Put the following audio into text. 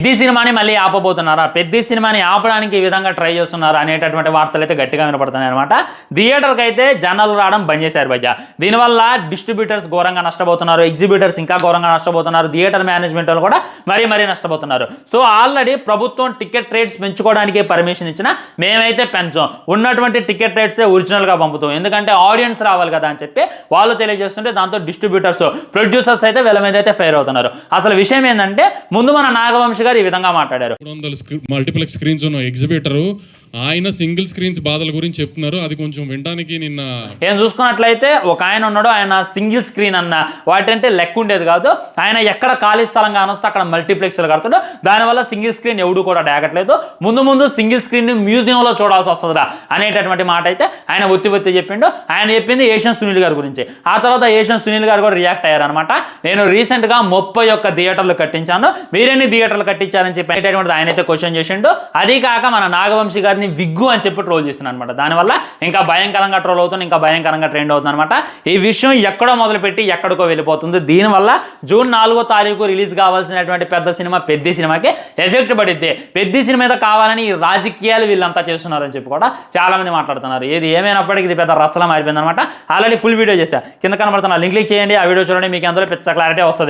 పెద్ద సినిమాని మళ్ళీ ఆపబోతున్నారా, పెద్ద సినిమాని ఆపడానికి ఈ విధంగా ట్రై చేస్తున్నారు అనేటటువంటి వార్తలు అయితే గట్టిగా వినపడుతున్నాయి అనమాట. థియేటర్కి అయితే జనాలు రావడం బంద్ చేశారు భయ్య. దీనివల్ల డిస్ట్రిబ్యూటర్స్ ఘోరంగా నష్టపోతున్నారు, ఎగ్జిబ్యూటర్స్ ఇంకా ఘోరంగా నష్టపోతున్నారు, థియేటర్ మేనేజ్మెంట్ వాళ్ళు కూడా మరీ నష్టపోతున్నారు. సో ఆల్రెడీ ప్రభుత్వం టికెట్ రేట్స్ పెంచుకోవడానికి పర్మిషన్ ఇచ్చినా మేమైతే పెంచాం, ఉన్నటువంటి టికెట్ రేట్సే ఒరిజినల్గా పంపుతాం, ఎందుకంటే ఆడియన్స్ రావాలి కదా అని చెప్పి వాళ్ళు తెలియజేస్తుంటే దాంతో డిస్ట్రిబ్యూటర్స్ ప్రొడ్యూసర్స్ అయితే వీళ్ళ మీద అయితే ఫెయిర్ అవుతున్నారు. అసలు విషయం ఏంటంటే ముందు మన నాగవంశి ఈ విధంగా మాట్లాడారు. మల్టీప్లెక్స్ స్క్రీన్స్ ఉన్న ఎగ్జిబిటర్ ఆయన సింగిల్ స్క్రీన్స్ బాధల గురించి చెప్తున్నారు. అది కొంచెం వినడానికి నిన్న ఏం చూసుకున్నట్లయితే ఒక ఆయన ఉన్నాడు, ఆయన సింగిల్ స్క్రీన్ అన్న వాటంటే లెక్క ఉండేది కాదు. ఆయన ఎక్కడ ఖాళీ స్థలం కానొస్తే అక్కడ మల్టీప్లెక్స్లు కడతాడు, దానివల్ల సింగిల్ స్క్రీన్ ఎవడు కూడా డాగట్లేదు. ముందు సింగిల్ స్క్రీన్ మ్యూజియంలో చూడాల్సి వస్తుందా అనేటటువంటి మాట అయితే ఆయన ఒత్తి చెప్పిండు. ఆయన చెప్పింది ఏషియన్ సునీల్ గారి గురించి. ఆ తర్వాత ఏషియన్ సునీల్ గారు కూడా రియాక్ట్ అయ్యారనమాట. నేను రీసెంట్గా 31 థియేటర్లు కట్టించాను, మీరెన్ని థియేటర్లు కట్టించారని చెప్పి ఆయన అయితే క్వశ్చన్ చేసిండు. అది కాక మన నాగవంశి గారిని విగ్గు అని చెప్పి ట్రోల్ చేస్తున్నాను అనమాట. దానివల్ల ఇంకా భయంకరంగా ట్రోల్ అవుతుంది, ఇంకా భయంకరంగా ట్రెండ్ అవుతుంది అనమాట. ఈ విషయం ఎక్కడో మొదలుపెట్టి ఎక్కడికో వెళ్ళిపోతుంది. దీనివల్ల జూన్ 4వ తారీఖు రిలీజ్ కావాల్సినటువంటి పెద్ద సినిమాకి ఎఫెక్ట్ పడిద్ది. పెద్ద సినిమా మీద కావాలని ఈ రాజకీయాలు వీళ్ళంతా చేస్తున్నారని చెప్పి కూడా చాలా మంది మాట్లాడుతున్నారు. ఏమైనప్పటికీ ఇది పెద్ద రచ్చలా మారిపోయింది అనమాట. ఆల్రెడీ ఫుల్ వీడియో చేశా, కింద కనబడుతున్నా లింక్ క్లిక్ చేయండి, ఆ వీడియో చూడండి, మీకు అందులో పెద్ద క్లారిటీ వస్తుంది.